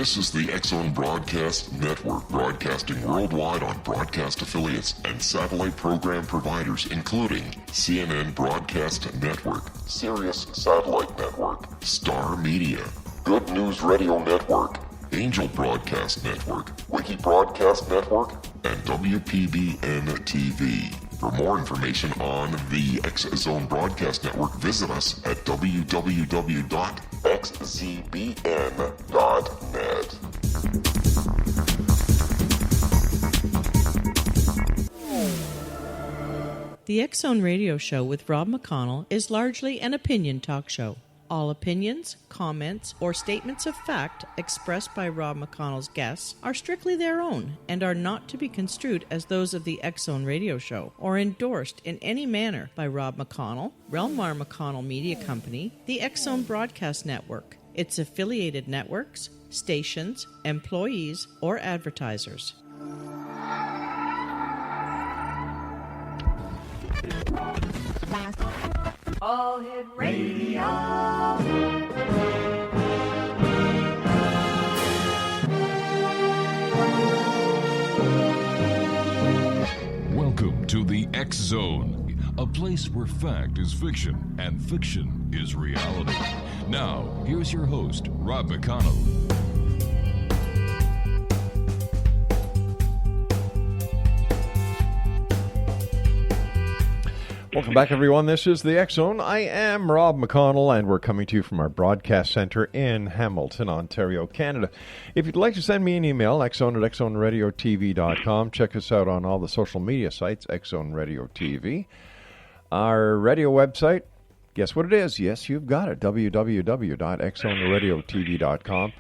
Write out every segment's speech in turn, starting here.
This is the X-Zone Broadcast Network, broadcasting worldwide on broadcast affiliates and satellite program providers, including CNN Broadcast Network, Sirius Satellite Network, Star Media, Good News Radio Network, Angel Broadcast Network, Wiki Broadcast Network, and WPBN TV. For more information on the X-Zone Broadcast Network, visit us at www.xzbn.net. The X-Zone Radio Show with Rob McConnell is largely an opinion talk show. All opinions, comments, or statements of fact expressed by Rob McConnell's guests are strictly their own and are not to be construed as those of the X-Zone Radio Show or endorsed in any manner by Rob McConnell, Relmar McConnell Media Company, the X-Zone Broadcast Network, its affiliated networks, stations, employees, or advertisers. All Hit Radio. Welcome to the X-Zone, a place where fact is fiction and fiction is reality. Now, here's your host, Rob McConnell. Welcome back, everyone. This is the X-Zone. I am Rob McConnell, and we're coming to you from our broadcast center in Hamilton, Ontario, Canada. If you'd like to send me an email, xzone@xzoneradiotv.com. Check us out on all the social media sites, X-Zone Radio TV. Our radio website, guess what it is? Yes, you've got it, www.xzoneradiotv.com.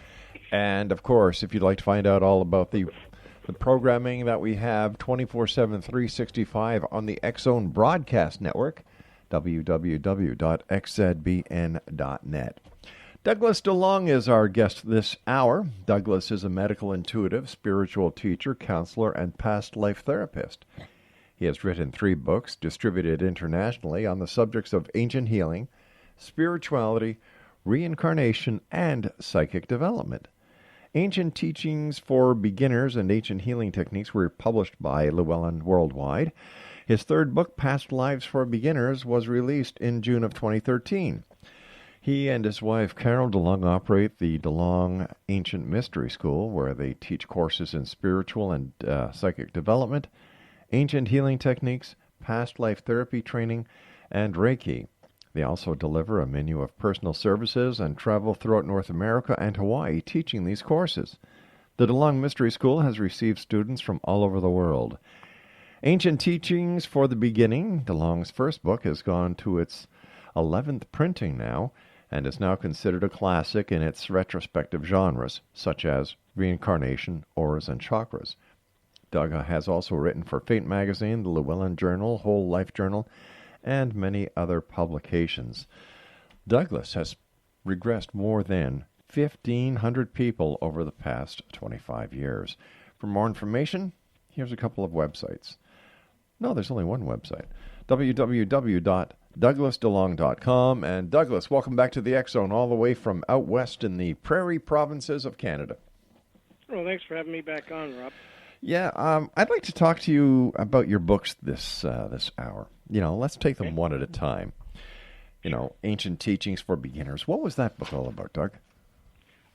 And, of course, if you'd like to find out all about the programming that we have 24/7, 365 on the X-Zone Broadcast Network, www.xzbn.net. Douglas DeLong is our guest this hour. Douglas is a medical intuitive, spiritual teacher, counselor, and past life therapist. He has written 3 books, distributed internationally, on the subjects of ancient healing, spirituality, reincarnation, and psychic development. Ancient Teachings for Beginners and Ancient Healing Techniques were published by Llewellyn Worldwide. His 3rd book, Past Lives for Beginners, was released in June of 2013. He and his wife, Carol DeLong, operate the DeLong Ancient Mystery School, where they teach courses in spiritual and psychic development, ancient healing techniques, past life therapy training, and Reiki. They also deliver a menu of personal services and travel throughout North America and Hawaii teaching these courses. The DeLong Mystery School has received students from all over the world. Ancient Teachings for the Beginning, DeLong's first book, has gone to its 11th printing now and is now considered a classic in its retrospective genres, such as reincarnation, auras, and chakras. Doug has also written for Fate Magazine, the Llewellyn Journal, WHOLife Journal, and many other publications. Douglas has regressed more than 1,500 people over the past 25 years. For more information, here's a couple of websites. No, there's only one website. www.douglasdelong.com. And Douglas, welcome back to the X-Zone, all the way from out west in the prairie provinces of Canada. Well, thanks for having me back on, Rob. Yeah, I'd like to talk to you about your books this hour. Let's take them one at a time. Ancient Teachings for Beginners. What was that book all about, Doug?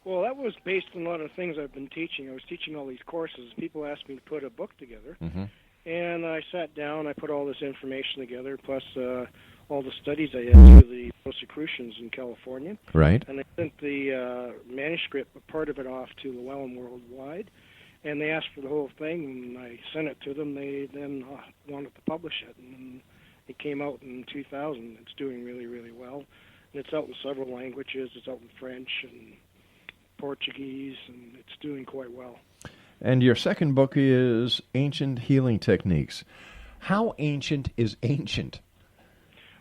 Well, that was based on a lot of things I've been teaching. I was teaching all these courses. People asked me to put a book together. Mm-hmm. And I sat down, I put all this information together, plus all the studies I had through the Rosicrucians in California. Right. And I sent the manuscript, a part of it, off to Llewellyn Worldwide. And they asked for the whole thing, and I sent it to them. They then wanted to publish it. And it came out in 2000. It's doing really, really well. And it's out in several languages. It's out in French and Portuguese, and it's doing quite well. And your second book is Ancient Healing Techniques. How ancient is ancient?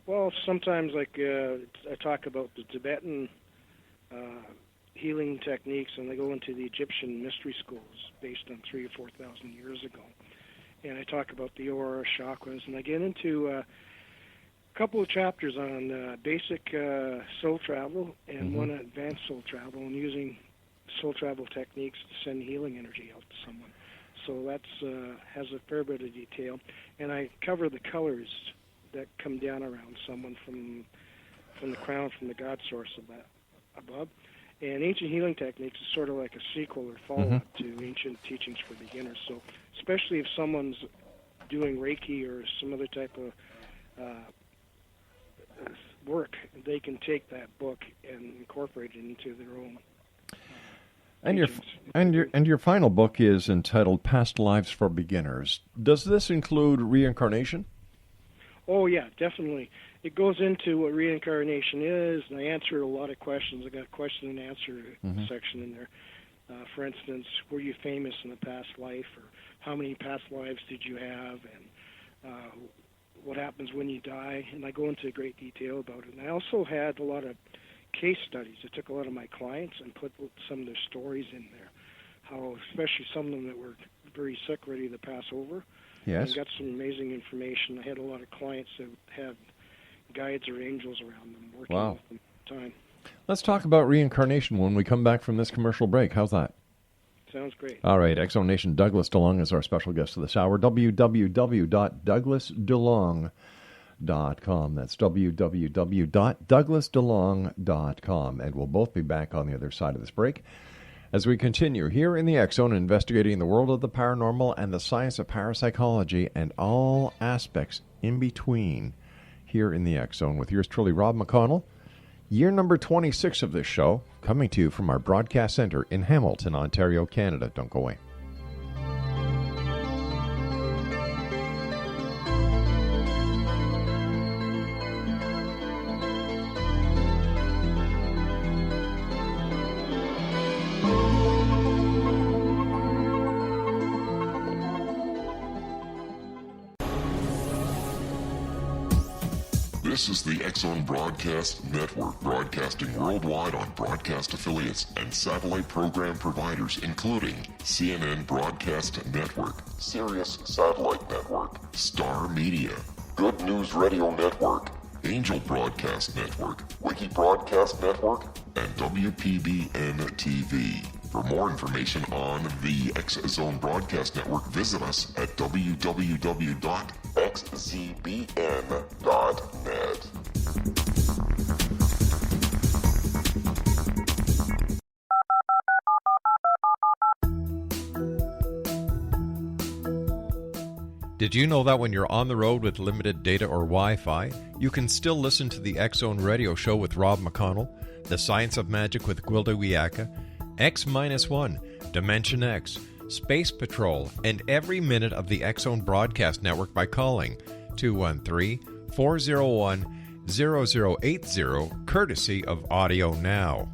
Well, sometimes, I talk about the Tibetan healing techniques, and they go into the Egyptian mystery schools based on 3,000 or 4,000 years ago. And I talk about the aura, chakras, and I get into a couple of chapters on basic soul travel and one on advanced soul travel, and using soul travel techniques to send healing energy out to someone. So that's has a fair bit of detail, and I cover the colors that come down around someone from the crown, from the God source of that above. And ancient healing techniques is sort of like a sequel or follow-up to ancient teachings for beginners. So especially if someone's doing Reiki or some other type of work, they can take that book and incorporate it into their own. And your final book is entitled Past Lives for Beginners. Does this include reincarnation? Oh yeah, definitely. It goes into what reincarnation is, and I answer a lot of questions. I got a question and answer section in there. For instance, were you famous in a past life, or how many past lives did you have, and what happens when you die? And I go into great detail about it. And I also had a lot of case studies. I took a lot of my clients and put some of their stories in there, how especially some of them that were very sick, ready to pass over. Yes. And got some amazing information. I had a lot of clients that had guides or angels around them working with them at the time. Let's talk about reincarnation when we come back from this commercial break. How's that? Sounds great. All right, X-Zone Nation, Douglas DeLong is our special guest of this hour. www.douglasdelong.com. That's www.douglasdelong.com. And we'll both be back on the other side of this break as we continue here in the X-Zone, investigating the world of the paranormal and the science of parapsychology and all aspects in between here in the X-Zone with yours truly, Rob McConnell. Year number 26 of this show, coming to you from our broadcast center in Hamilton, Ontario, Canada. Don't go away. This is the X-Zone Broadcast Network, broadcasting worldwide on broadcast affiliates and satellite program providers, including CNN Broadcast Network, Sirius Satellite Network, Star Media, Good News Radio Network, Angel Broadcast Network, Wiki Broadcast Network, and WPBN TV. For more information on the X-Zone Broadcast Network, visit us at www.xzbn.net. Did you know that when you're on the road with limited data or Wi-Fi, you can still listen to the X-Zone Radio Show with Rob McConnell, The Science of Magic with Gwilda Wiyaka, X-1, Dimension X, Space Patrol, and every minute of the X-Zone Broadcast Network by calling 213-401-0080, courtesy of Audio Now.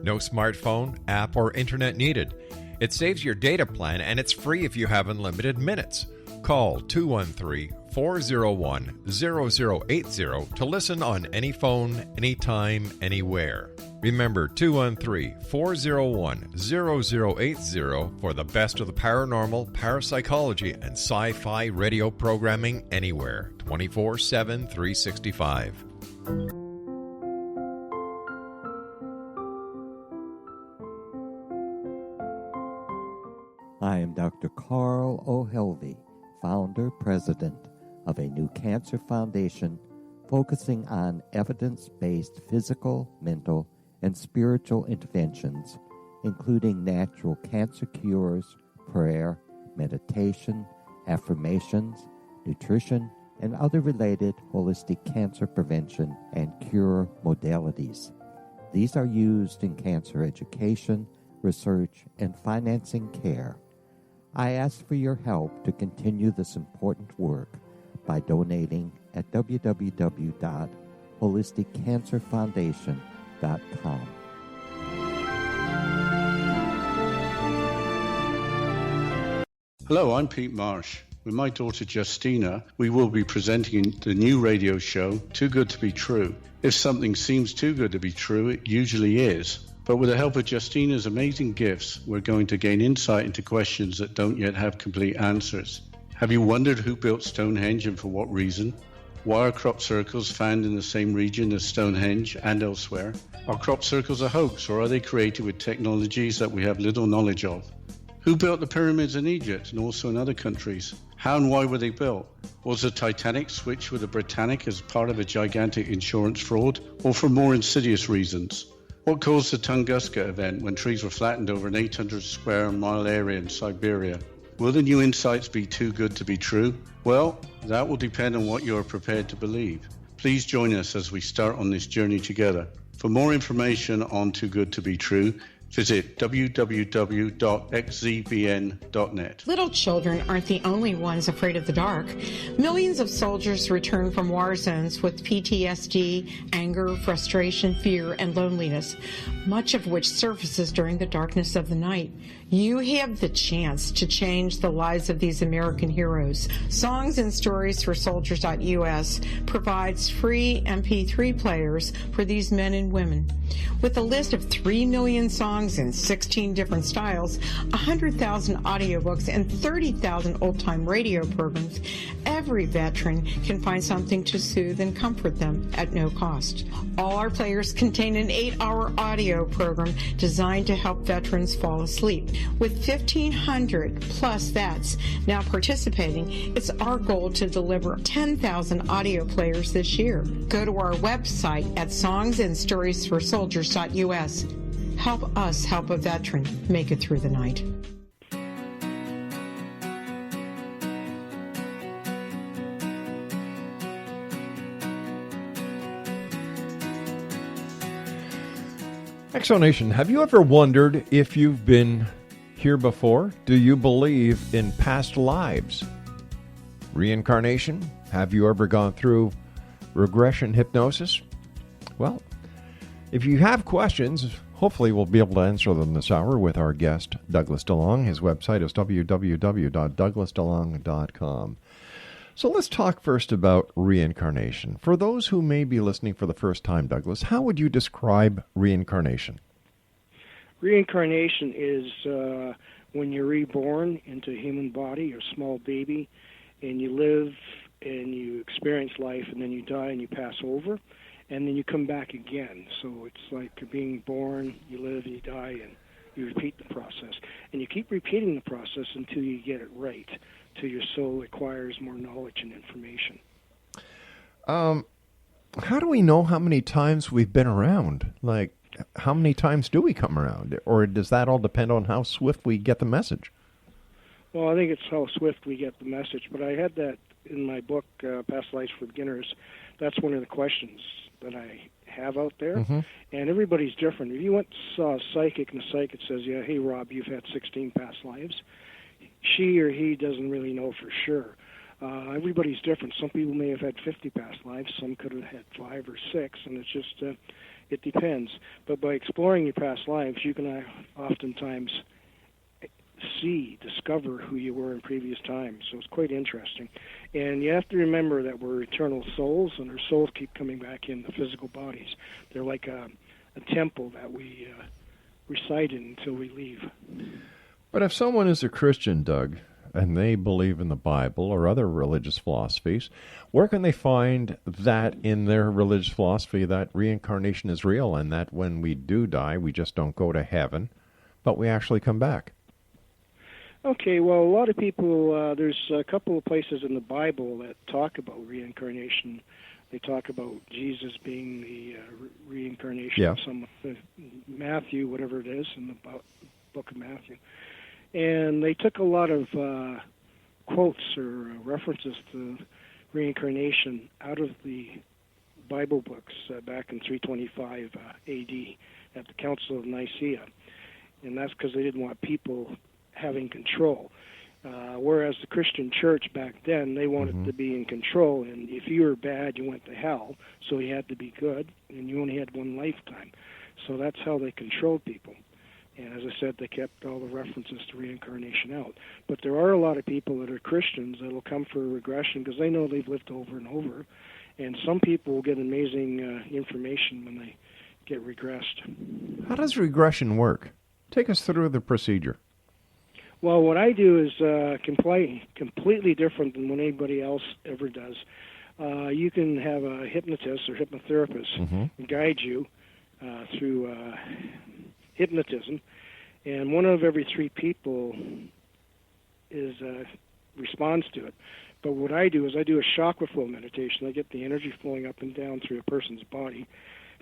No smartphone, app, or internet needed. It saves your data plan, and it's free if you have unlimited minutes. Call 213-401-0080 to listen on any phone, anytime, anywhere. Remember, 213-401-0080 for the best of the paranormal, parapsychology, and sci-fi radio programming anywhere, 24/7, 365. I am Dr. Carl O'Helvey, founder, president of a new cancer foundation focusing on evidence-based physical, mental, and spiritual interventions, including natural cancer cures, prayer, meditation, affirmations, nutrition, and other related holistic cancer prevention and cure modalities. These are used in cancer education, research, and financing care. I ask for your help to continue this important work by donating at www.holisticcancerfoundation.com. Hello, I'm Pete Marsh. With my daughter Justina, we will be presenting the new radio show, Too Good to Be True. If something seems too good to be true, it usually is. But with the help of Justina's amazing gifts, we're going to gain insight into questions that don't yet have complete answers. Have you wondered who built Stonehenge and for what reason? Why are crop circles found in the same region as Stonehenge and elsewhere? Are crop circles a hoax, or are they created with technologies that we have little knowledge of? Who built the pyramids in Egypt and also in other countries? How and why were they built? Was the Titanic switched with the Britannic as part of a gigantic insurance fraud, or for more insidious reasons? What caused the Tunguska event when trees were flattened over an 800 square mile area in Siberia? Will the new insights be too good to be true? Well, that will depend on what you are prepared to believe. Please join us as we start on this journey together. For more information on Too Good to Be True, visit www.xzbn.net. Little children aren't the only ones afraid of the dark. Millions of soldiers return from war zones with PTSD, anger, frustration, fear, and loneliness, much of which surfaces during the darkness of the night. You have the chance to change the lives of these American heroes. Songs and Stories for Soldiers.us provides free MP3 players for these men and women. With a list of 3 million songs in 16 different styles, 100,000 audiobooks, and 30,000 old-time radio programs, every veteran can find something to soothe and comfort them at no cost. All our players contain an 8-hour audio program designed to help veterans fall asleep. With 1,500 plus vets now participating, it's our goal to deliver 10,000 audio players this year. Go to our website at songsandstoriesforsoldiers.us. Help us help a veteran make it through the night. Exonation, have you ever wondered if you've been here before? Do you believe in past lives? Reincarnation? Have you ever gone through regression hypnosis? Well, if you have questions, hopefully we'll be able to answer them this hour with our guest, Douglas DeLong. His website is www.douglasdelong.com. So let's talk first about reincarnation. For those who may be listening for the first time, Douglas, how would you describe reincarnation? Reincarnation is when you're reborn into a human body, or a small baby, and you live and you experience life, and then you die and you pass over, and then you come back again. So it's like you're being born, you live, you die, and you repeat the process. And you keep repeating the process until you get it right, till your soul acquires more knowledge and information. How do we know how many times we've been around? Like, how many times do we come around? Or does that all depend on how swift we get the message? Well, I think it's how swift we get the message. But I had that in my book, Past Lives for Beginners. That's one of the questions that I have out there. Mm-hmm. And everybody's different. If you went and saw a psychic, and the psychic says, yeah, hey, Rob, you've had 16 past lives, she or he doesn't really know for sure. Everybody's different. Some people may have had 50 past lives. Some could have had 5 or 6, and it's just, it depends. But by exploring your past lives, you can oftentimes discover who you were in previous times. So it's quite interesting. And you have to remember that we're eternal souls, and our souls keep coming back in the physical bodies. They're like a temple that we reside in until we leave. But if someone is a Christian, Doug, and they believe in the Bible or other religious philosophies, where can they find that in their religious philosophy that reincarnation is real and that when we do die, we just don't go to heaven, but we actually come back? Okay, well, a lot of people, there's a couple of places in the Bible that talk about reincarnation. They talk about Jesus being the reincarnation of someone, Matthew, whatever it is, in the book of Matthew. And they took a lot of quotes or references to reincarnation out of the Bible books back in 325 A.D. at the Council of Nicaea. And that's because they didn't want people having control. Whereas the Christian church back then, they wanted to be in control. And if you were bad, you went to hell. So you had to be good, and you only had one lifetime. So that's how they controlled people. And as I said, they kept all the references to reincarnation out. But there are a lot of people that are Christians that will come for a regression because they know they've lived over and over. And some people will get amazing information when they get regressed. How does regression work? Take us through the procedure. Well, what I do is completely different than what anybody else ever does. You can have a hypnotist or hypnotherapist guide you through hypnotism, and one of every 3 people responds to it. But what I do is I do a chakra flow meditation. I get the energy flowing up and down through a person's body,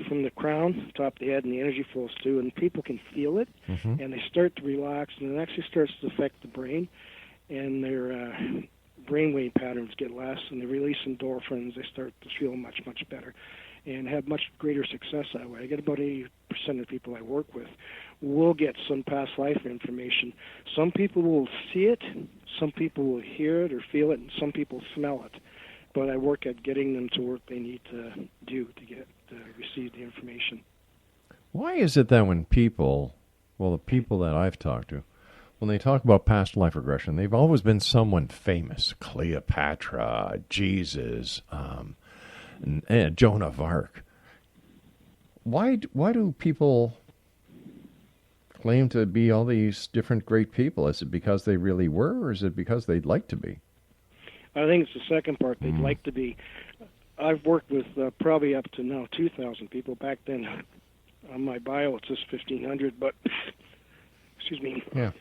from the crown, top of the head, and the energy flows through, and people can feel it, and they start to relax, and it actually starts to affect the brain, and their brainwave patterns get less, and they release endorphins. They start to feel much, much better and have much greater success that way. I get about 80% of the people I work with will get some past life information. Some people will see it, some people will hear it or feel it, and some people smell it. But I work at getting them to work they need to do to receive the information. Why is it that when people, the people that I've talked to, when they talk about past life regression, they've always been someone famous, Cleopatra, Jesus, and Joan of Arc. Why do people claim to be all these different great people? Is it because they really were, or is it because they'd like to be? I think it's the second part. They'd like to be. I've worked with probably up to now 2,000 people. Back then, on my bio, it says 1,500, but, excuse me. Yeah.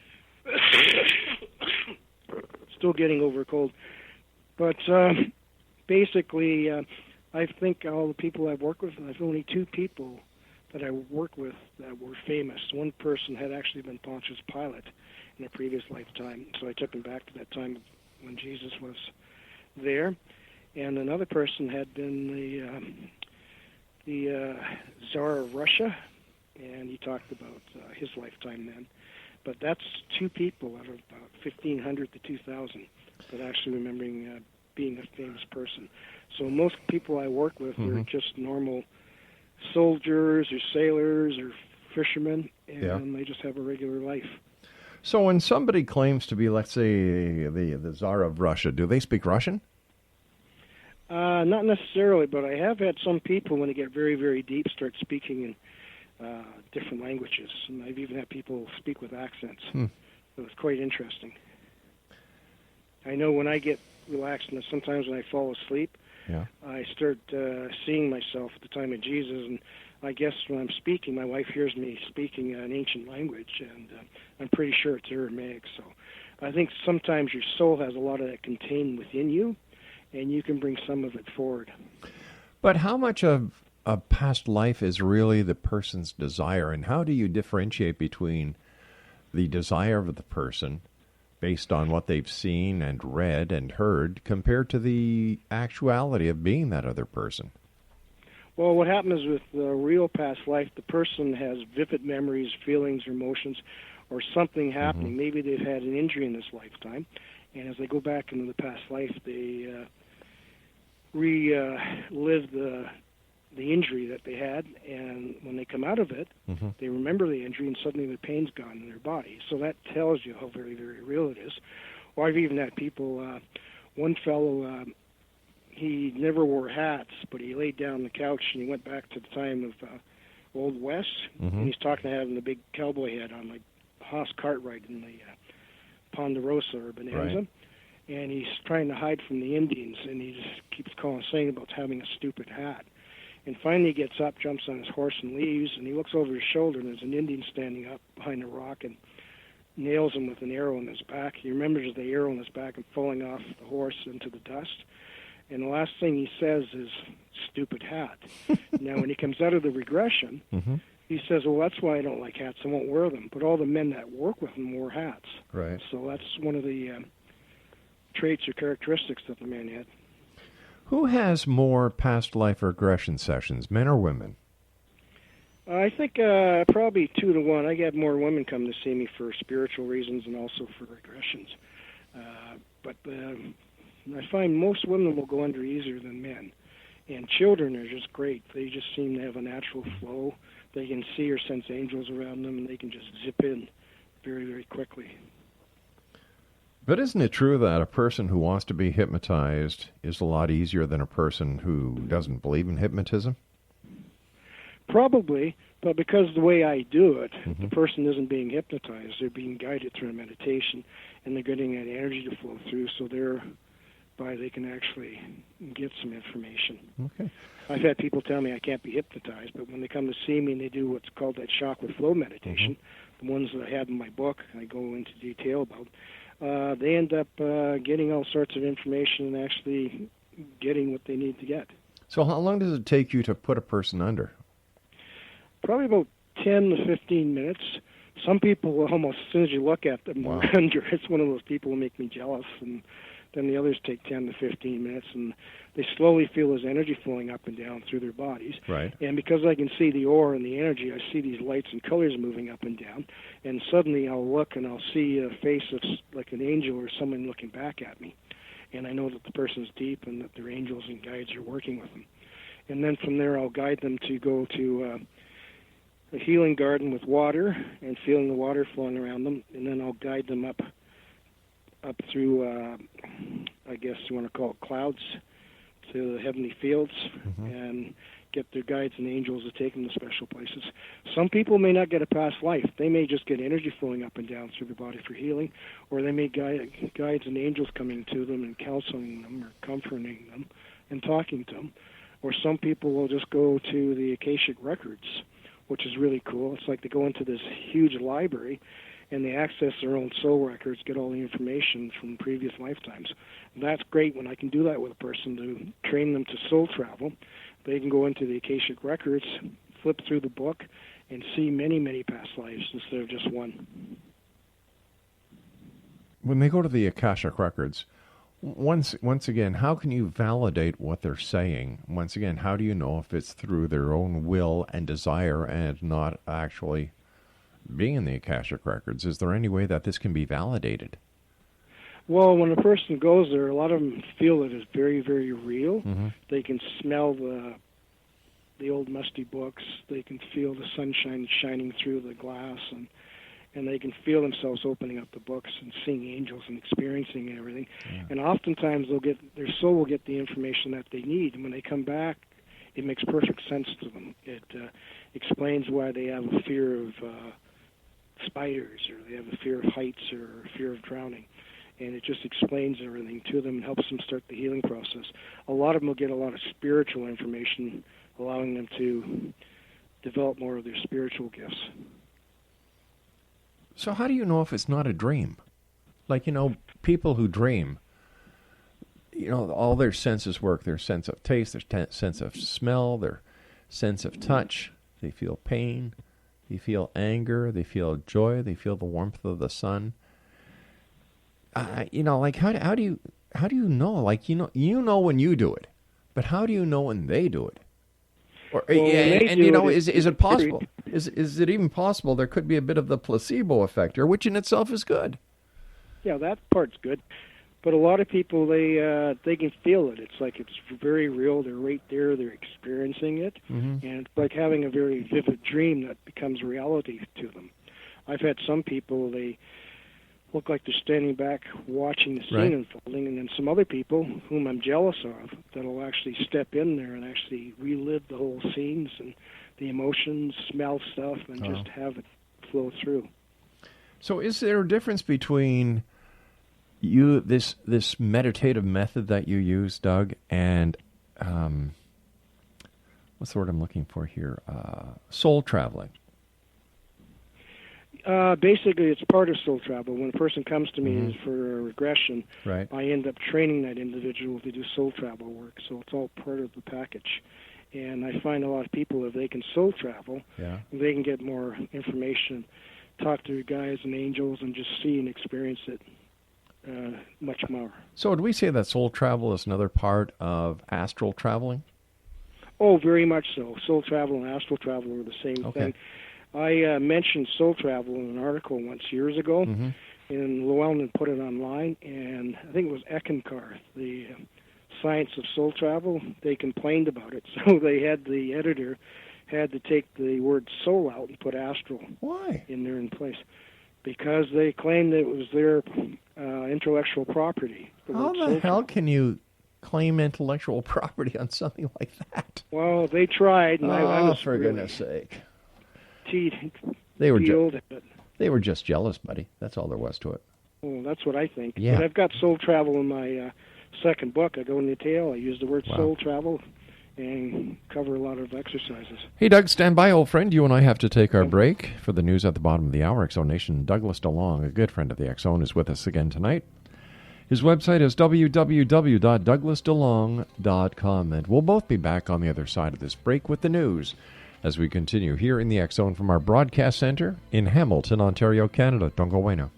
Still getting over a cold. But basically, I think all the people I've worked with, I've only 2 people that I worked with that were famous. One person had actually been Pontius Pilate in a previous lifetime, so I took him back to that time when Jesus was there. And another person had been the Tsar of Russia, and he talked about his lifetime then. But that's 2 people out of about 1,500 to 2,000 that actually remembering being a famous person. So most people I work with are just normal soldiers or sailors or fishermen, and they just have a regular life. So when somebody claims to be, let's say, the Tsar of Russia, do they speak Russian? Not necessarily, but I have had some people, when they get very, very deep, start speaking in different languages. And I've even had people speak with accents. So it's quite interesting. I know when I get relaxed, and sometimes when I fall asleep, I start seeing myself at the time of Jesus, and I guess when I'm speaking, my wife hears me speaking an ancient language, and I'm pretty sure it's Aramaic. So I think sometimes your soul has a lot of that contained within you, and you can bring some of it forward. But how much of a past life is really the person's desire, and how do you differentiate between the desire of the person based on what they've seen and read and heard compared to the actuality of being that other person? Well, what happens with the real past life, the person has vivid memories, feelings, emotions, or something happening. Maybe they've had an injury in this lifetime, and as they go back into the past life, they relive the injury that they had, and when they come out of it, they remember the injury, and suddenly the pain's gone in their body. So that tells you how very, very real it is. Or I've even had people, one fellow, he never wore hats, but he laid down on the couch, and he went back to the time of Old West, and he's talking to having the big cowboy hat on, like Haas Cartwright in the Ponderosa or Bonanza. Right. And he's trying to hide from the Indians, and he just keeps saying about having a stupid hat. And finally he gets up, jumps on his horse, and leaves, and he looks over his shoulder, and there's an Indian standing up behind a rock and nails him with an arrow in his back. He remembers the arrow in his back and falling off the horse into the dust. And the last thing he says is, "Stupid hat." Now, when he comes out of the regression, he says, "Well, that's why I don't like hats. I won't wear them." But all the men that work with him wore hats. Right. So that's one of the traits or characteristics that the man had. Who has more past life regression sessions, men or women? I think probably 2 to 1. I get more women come to see me for spiritual reasons and also for regressions. But I find most women will go under easier than men. And children are just great. They just seem to have a natural flow. They can see or sense angels around them, and they can just zip in very, very quickly. But isn't it true that a person who wants to be hypnotized is a lot easier than a person who doesn't believe in hypnotism? Probably, but because the way I do it, the person isn't being hypnotized. They're being guided through a meditation, and they're getting that energy to flow through, so they're by, they can actually get some information. Okay. I've had people tell me I can't be hypnotized, but when they come to see me and they do what's called that chakra flow meditation, the ones that I have in my book, I go into detail about, they end up getting all sorts of information and actually getting what they need to get. So how long does it take you to put a person under? Probably about 10 to 15 minutes. Some people, almost as soon as you look at them, Wow. they're under. It's one of those people who make me jealous. And then the others take 10 to 15 minutes, and they slowly feel this energy flowing up and down through their bodies. Right. And because I can see the aura and the energy, I see these lights and colors moving up and down. And suddenly I'll look and I'll see a face of like an angel or someone looking back at me. And I know that the person's deep and that their angels and guides are working with them. And then from there I'll guide them to go to a healing garden with water and feeling the water flowing around them. And then I'll guide them up through, I guess you want to call it clouds, to the heavenly fields, and get their guides and angels to take them to special places. Some people may not get a past life. They may just get energy flowing up and down through the body for healing, or they may guides and angels coming to them and counseling them or comforting them and talking to them. Or some people will just go to the Akashic Records, which is really cool. It's like they go into this huge library and they access their own soul records, get all the information from previous lifetimes. And that's great when I can do that with a person to train them to soul travel. They can go into the Akashic Records, flip through the book, and see many, many past lives instead of just one. When they go to the Akashic Records, once again, how can you validate what they're saying? Once again, how do you know if it's through their own will and desire and not actually being in the Akashic Records? Is there any way that this can be validated? Well, when a person goes there, a lot of them feel it is very, very real. They can smell the old musty books. They can feel the sunshine shining through the glass, and they can feel themselves opening up the books and seeing angels and experiencing everything. And oftentimes their soul will get the information that they need. And when they come back, it makes perfect sense to them. It explains why they have a fear of spiders, or they have a fear of heights, or a fear of drowning. And it just explains everything to them and helps them start the healing process. A lot of them will get a lot of spiritual information, allowing them to develop more of their spiritual gifts. So how do you know if it's not a dream? Like, people who dream, all their senses work, their sense of taste, their sense of smell, their sense of touch. They feel pain, they feel anger, they feel joy, they feel the warmth of the sun. How do you know? Like, you know when you do it, but how do you know when they do it? Or is it possible? Is it even possible there could be a bit of the placebo effect here, which in itself is good? Yeah, that part's good. But a lot of people, they can feel it. It's like it's very real. They're right there. They're experiencing it. And it's like having a very vivid dream that becomes reality to them. I've had some people, they look like they're standing back watching the scene unfolding, and then some other people whom I'm jealous of that'll actually step in there and actually relive the whole scenes and the emotions, smell stuff, and just have it flow through. So is there a difference between this meditative method that you use, Doug, and what's the word I'm looking for here? Soul traveling. Basically, it's part of soul travel. When a person comes to me for a regression, I end up training that individual to do soul travel work. So it's all part of the package. And I find a lot of people, if they can soul travel, they can get more information, talk to guides and angels, and just see and experience it much more. So would we say that soul travel is another part of astral traveling? Oh, very much so. Soul travel and astral travel are the same thing. I mentioned soul travel in an article once years ago, and Llewellyn put it online, and I think it was Eckankar, the Science of Soul Travel. They complained about it, so the editor had to take the word soul out and put astral in there in place, because they claimed that it was their intellectual property. How the hell can you claim intellectual property on something like that? Well, they tried, and I was for goodness sake. They were just jealous, buddy. That's all there was to it. Well, that's what I think. Yeah. But I've got soul travel in my second book, I go in detail. I use the word soul travel and cover a lot of exercises. Hey, Doug, stand by, old friend. You and I have to take our break for the news at the bottom of the hour. X Zone Nation, Douglas DeLong, a good friend of the X Zone, is with us again tonight. His website is www.douglasdelong.com, and we'll both be back on the other side of this break with the news as we continue here in the X Zone from our broadcast center in Hamilton, Ontario, Canada. Don't go away now.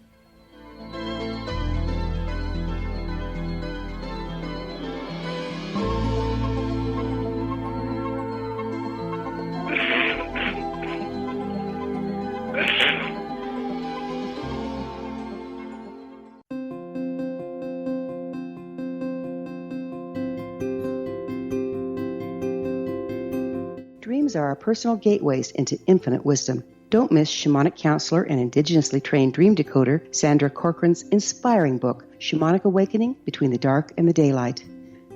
Dreams are our personal gateways into infinite wisdom. Don't miss shamanic counselor and indigenously trained dream decoder Sandra Corcoran's inspiring book, Shamanic Awakening Between the Dark and the Daylight.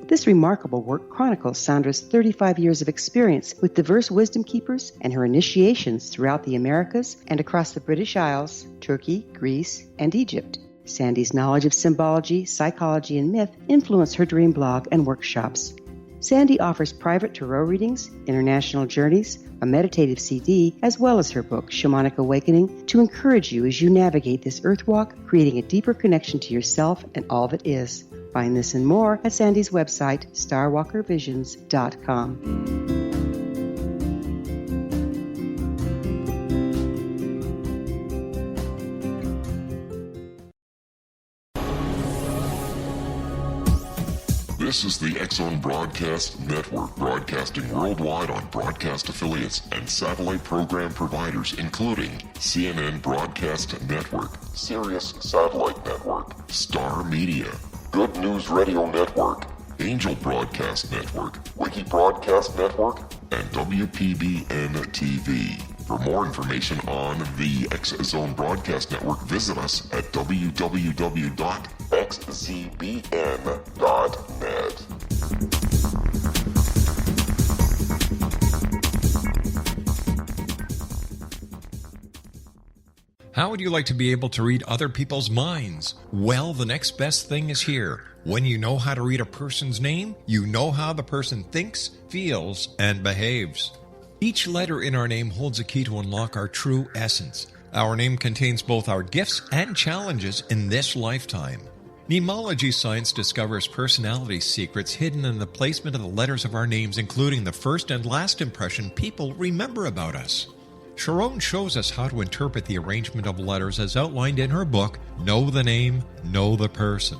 This remarkable work chronicles Sandra's 35 years of experience with diverse wisdom keepers and her initiations throughout the Americas and across the British Isles, Turkey, Greece, and Egypt. Sandy's knowledge of symbology, psychology, and myth influence her dream blog and workshops. Sandy offers private tarot readings, international journeys, a meditative CD, as well as her book, Shamanic Awakening, to encourage you as you navigate this earth walk, creating a deeper connection to yourself and all that is. Find this and more at Sandy's website, starwalkervisions.com. This is the X Zone Broadcast Network, broadcasting worldwide on broadcast affiliates and satellite program providers, including CNN Broadcast Network, Sirius Satellite Network, Star Media, Good News Radio Network, Angel Broadcast Network, Wiki Broadcast Network, and WPBN TV. For more information on the X Zone Broadcast Network, visit us at www.xzbn.net. How would you like to be able to read other people's minds? Well, the next best thing is here. When you know how to read a person's name, you know how the person thinks, feels, and behaves. Each letter in our name holds a key to unlock our true essence. Our name contains both our gifts and challenges in this lifetime. Mnemology science discovers personality secrets hidden in the placement of the letters of our names, including the first and last impression people remember about us. Sharon shows us how to interpret the arrangement of letters as outlined in her book, Know the Name, Know the Person.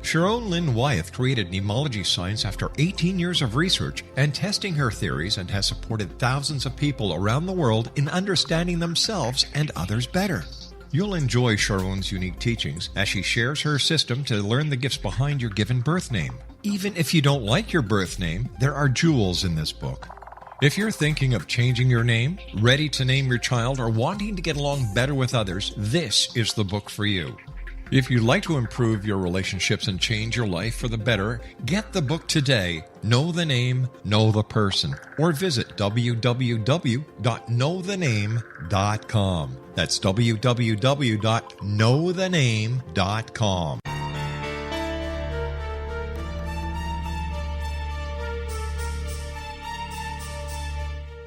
Sharon Lynn Wyeth created mnemology science after 18 years of research and testing her theories, and has supported thousands of people around the world in understanding themselves and others better. You'll enjoy Sharon's unique teachings as she shares her system to learn the gifts behind your given birth name. Even if you don't like your birth name, there are jewels in this book. If you're thinking of changing your name, ready to name your child, or wanting to get along better with others, this is the book for you. If you'd like to improve your relationships and change your life for the better, get the book today, Know the Name, Know the Person, or visit www.knowthename.com. That's www.knowthename.com.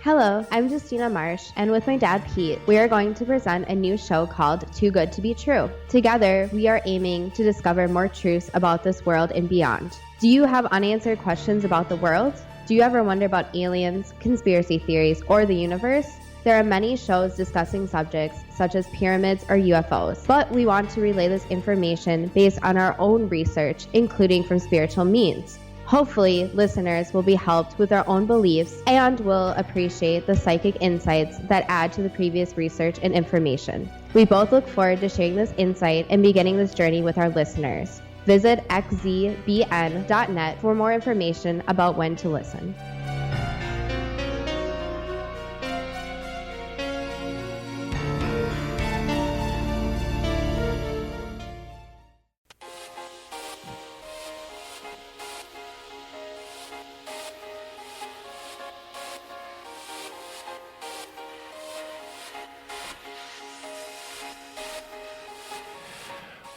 Hello, I'm Justina Marsh, and with my dad Pete, we are going to present a new show called Too Good to Be True. Together, we are aiming to discover more truths about this world and beyond. Do you have unanswered questions about the world? Do you ever wonder about aliens, conspiracy theories, or the universe? There are many shows discussing subjects such as pyramids or UFOs, but we want to relay this information based on our own research, including from spiritual means. Hopefully, listeners will be helped with their own beliefs and will appreciate the psychic insights that add to the previous research and information. We both look forward to sharing this insight and beginning this journey with our listeners. Visit xzbn.net for more information about when to listen.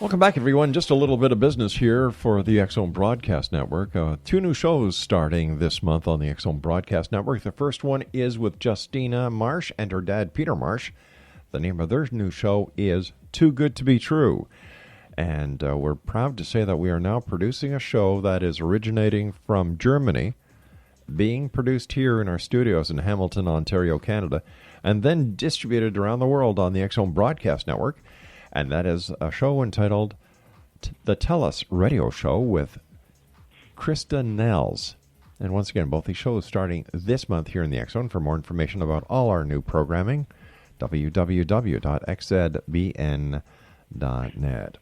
Welcome back, everyone. Just a little bit of business here for the X-Zone Broadcast Network. 2 new shows starting this month on the X-Zone Broadcast Network. The first one is with Justina Marsh and her dad, Peter Marsh. The name of their new show is Too Good to Be True. And we're proud to say that we are now producing a show that is originating from Germany, being produced here in our studios in Hamilton, Ontario, Canada, and then distributed around the world on the X-Zone Broadcast Network. And that is a show entitled The Tell Us Radio Show with Krista Nels. And once again, both these shows starting this month here in the X-Zone. For more information about all our new programming, www.xzbn.net.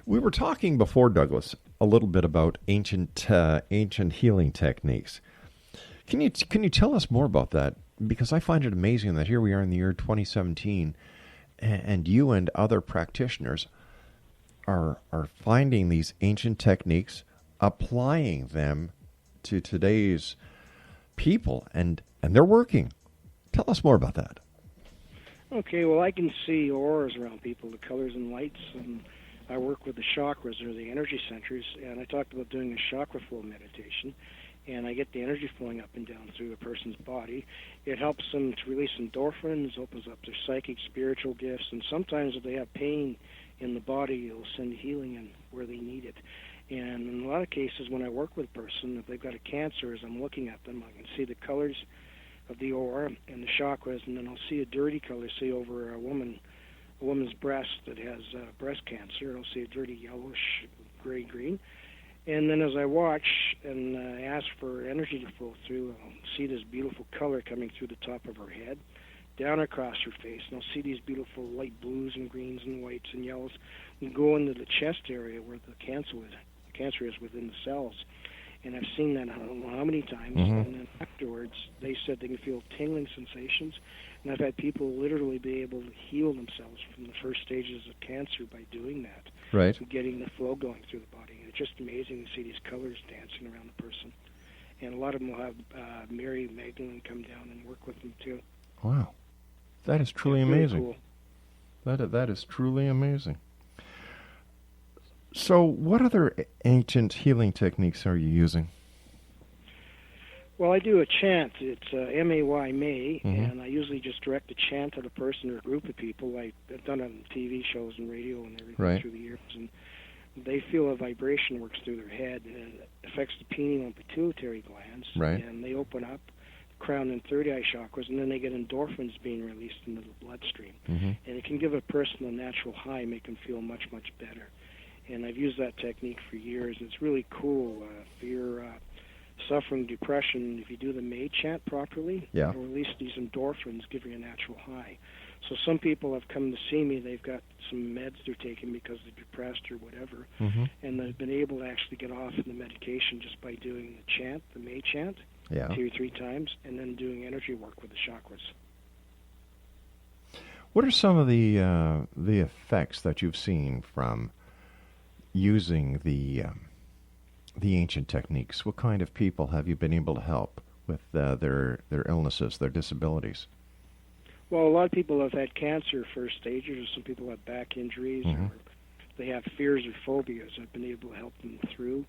We were talking before, Douglas, a little bit about ancient healing techniques. Can you tell us more about that? Because I find it amazing that here we are in the year 2017, and you and other practitioners are finding these ancient techniques, applying them to today's people, and they're working. Tell us more about that. Okay, well, I can see auras around people, the colors and lights, and I work with the chakras, or the energy centers, and I talked about doing a chakra flow meditation, and I get the energy flowing up and down through the person's body. It helps them to release endorphins, opens up their psychic, spiritual gifts, and sometimes if they have pain in the body, it'll send healing in where they need it. And in a lot of cases, when I work with a person, if they've got a cancer, as I'm looking at them, I can see the colors of the aura and the chakras, and then I'll see a dirty color, say over a woman's breast that has breast cancer. I'll see a dirty yellowish, gray-green. And then as I watch and ask for energy to flow through, I'll see this beautiful color coming through the top of her head, down across her face, and I'll see these beautiful light blues and greens and whites and yellows, and go into the chest area where the cancer is within the cells. And I've seen that I don't know how many times, and then afterwards they said they can feel tingling sensations, and I've had people literally be able to heal themselves from the first stages of cancer by doing that. Right. And getting the flow going through the body. And it's just amazing to see these colors dancing around the person. And a lot of them will have Mary Magdalene come down and work with them too. Wow. That is truly amazing. Cool. That is truly amazing. So what other ancient healing techniques are you using? Well, I do a chant. It's M-A-Y, May, and I usually just direct a chant at a person or a group of people. I've done it on TV shows and radio and everything through the years, and they feel a vibration works through their head, and it affects the pineal and pituitary glands, and they open up, crown and third eye chakras, and then they get endorphins being released into the bloodstream. And it can give a person a natural high, make them feel much, much better. And I've used that technique for years. It's really cool. If you're suffering depression, if you do the May chant properly, it'll release these endorphins, giving a natural high. So some people have come to see me, they've got some meds they're taking because they're depressed or whatever, and they've been able to actually get off the medication just by doing the chant, the May chant, 2 or 3 times, and then doing energy work with the chakras. What are some of the effects that you've seen from using the ancient techniques? What kind of people have you been able to help with their illnesses, their disabilities? Well, a lot of people have had cancer first stages, or some people have back injuries, or they have fears or phobias. I've been able to help them through.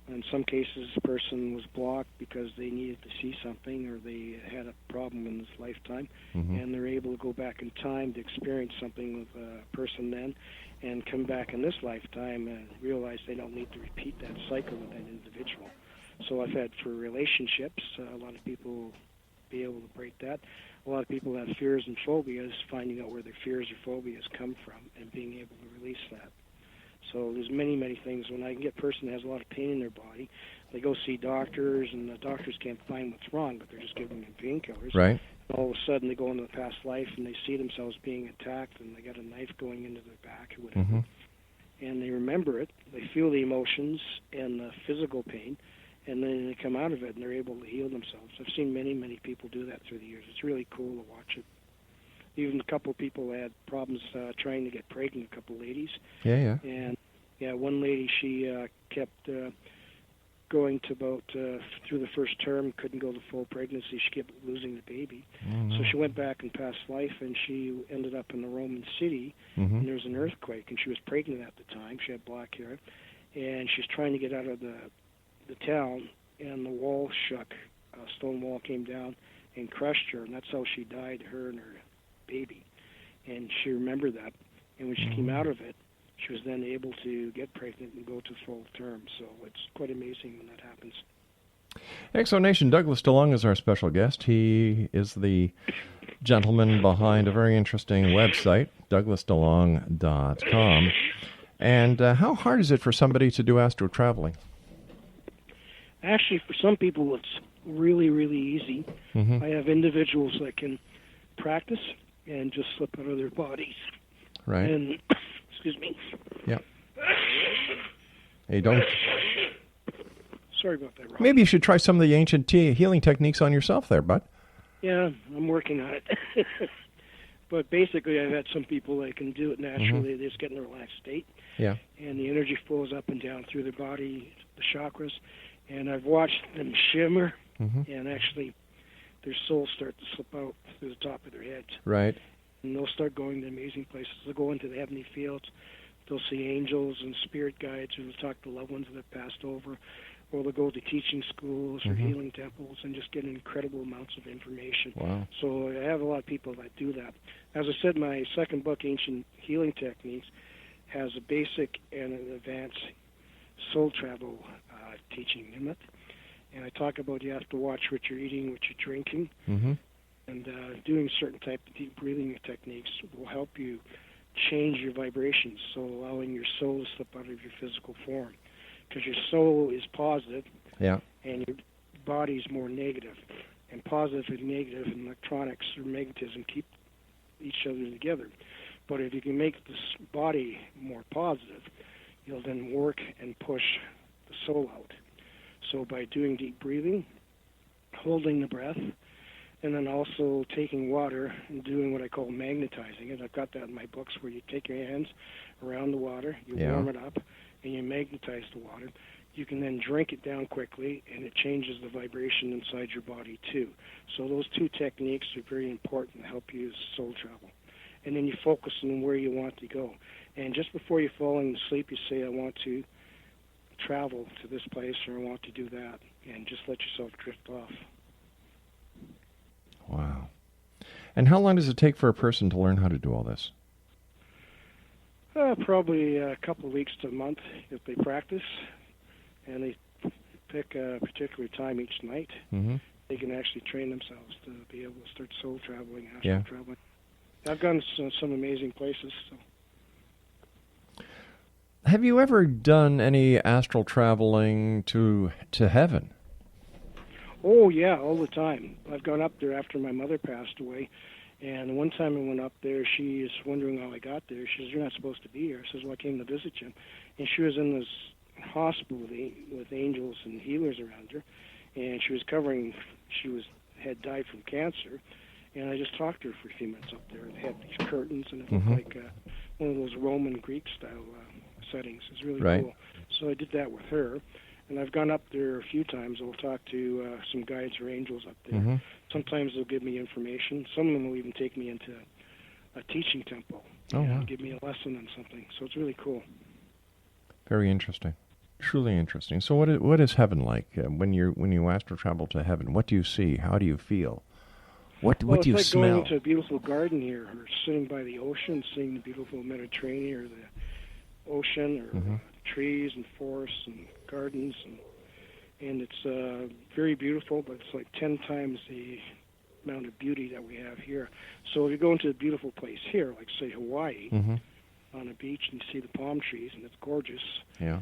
In some cases, a person was blocked because they needed to see something, or they had a problem in this lifetime, and they're able to go back in time to experience something with a person then, and come back in this lifetime and realize they don't need to repeat that cycle with that individual. So I've had for relationships, a lot of people be able to break that. A lot of people have fears and phobias, finding out where their fears or phobias come from and being able to release that. So there's many, many things. When I can get a person that has a lot of pain in their body, they go see doctors, and the doctors can't find what's wrong, but they're just giving them painkillers. Right. And all of a sudden, they go into the past life, and they see themselves being attacked, and they got a knife going into their back or whatever. And they remember it. They feel the emotions and the physical pain, and then they come out of it, and they're able to heal themselves. I've seen many, many people do that through the years. It's really cool to watch it. Even a couple of people had problems trying to get pregnant, a couple ladies. Yeah. And, one lady, she kept going to about through the first term, couldn't go to full pregnancy. She kept losing the baby. Mm-hmm. So she went back in past life, and she ended up in the Roman city, Mm-hmm. and there was an earthquake, and she was pregnant at the time. She had black hair, and she's trying to get out of the town, and the wall shook. A stone wall came down and crushed her, and that's how she died, her and her baby. And she remembered that, and when she came out of it, she was then able to get pregnant and go to full term. So it's quite amazing when that happens. Exonation, Douglas DeLong is our special guest. He is the gentleman behind a very interesting website, douglasdelong.com. And how hard is it for somebody to do astral traveling? Actually, for some people, it's really, really easy. Mm-hmm. I have individuals that can practice and just slip out of their bodies. Right. And, excuse me. Yeah. Hey, don't. Sorry about that, Rob. Maybe you should try some of the ancient healing techniques on yourself there, bud. Yeah, I'm working on it. But basically, I've had some people that can do it naturally. Mm-hmm. They just get in a relaxed state. Yeah. And the energy flows up and down through their body, the chakras. And I've watched them shimmer, and actually their souls start to slip out through the top of their heads. Right. And they'll start going to amazing places. They'll go into the heavenly fields. They'll see angels and spirit guides, or they'll talk to loved ones that have passed over. Or they'll go to teaching schools or healing temples and just get incredible amounts of information. Wow. So I have a lot of people that do that. As I said, my second book, Ancient Healing Techniques, has a basic and an advanced soul travel teaching in it. And I talk about you have to watch what you're eating, what you're drinking, and doing certain type of deep breathing techniques will help you change your vibrations, so allowing your soul to slip out of your physical form. Because your soul is positive, yeah, and your body is more negative. And positive and negative and electronics or magnetism keep each other together. But if you can make this body more positive, you'll then work and push the soul out. So by doing deep breathing, holding the breath, and then also taking water and doing what I call magnetizing it. I've got that in my books, where you take your hands around the water, you warm it up, and you magnetize the water. You can then drink it down quickly, and it changes the vibration inside your body too. So those two techniques are very important to help you soul travel. And then you focus on where you want to go. And just before you fall asleep, you say, I want to travel to this place, or I want to do that, and just let yourself drift off. Wow. And how long does it take for a person to learn how to do all this? Probably a couple of weeks to a month if they practice, and they pick a particular time each night. They can actually train themselves to be able to start soul traveling, astral traveling. I've gone to some amazing places. So. Have you ever done any astral traveling to heaven? Oh, yeah, all the time. I've gone up there after my mother passed away. And one time I went up there, she is wondering how I got there. She says, you're not supposed to be here. I says, well, I came to visit you. And she was in this hospital with angels and healers around her. And she was had died from cancer. And I just talked to her for a few minutes up there. They had these curtains, and it looked like one of those Roman Greek-style settings. It's really cool. So I did that with her. And I've gone up there a few times. I'll talk to some guides or angels up there. Sometimes they'll give me information. Some of them will even take me into a teaching temple and give me a lesson on something. So it's really cool. Very interesting. Truly interesting. So what is heaven like? When you astral travel to heaven, what do you see? How do you feel? What do you it's like smell? going to a beautiful garden here, or sitting by the ocean, seeing the beautiful Mediterranean, or the ocean, or trees and forests and gardens, and it's very beautiful, but it's like 10 times the amount of beauty that we have here. So if you go into a beautiful place here, like say Hawaii, on a beach, and you see the palm trees, and it's gorgeous. Yeah.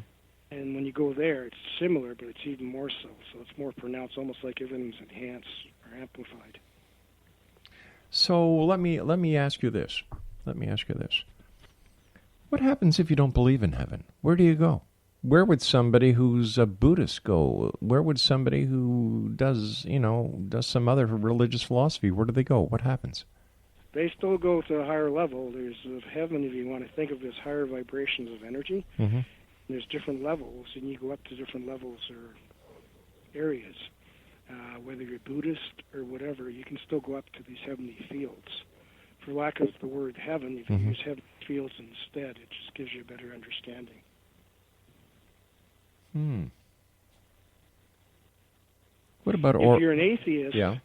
And when you go there, it's similar, but it's even more so. So it's more pronounced, almost like everything's enhanced or amplified. So let me ask you this. What happens if you don't believe in heaven? Where do you go? Where would somebody who's a Buddhist go? Where would somebody who does some other religious philosophy, where do they go? What happens? They still go to a higher level. There's heaven, if you want to think of it as higher vibrations of energy. There's different levels, and you go up to different levels or areas. Whether you're Buddhist or whatever, you can still go up to these heavenly fields. For lack of the word heaven, if you use heavenly fields instead, it just gives you a better understanding. What about if you're an atheist, yeah.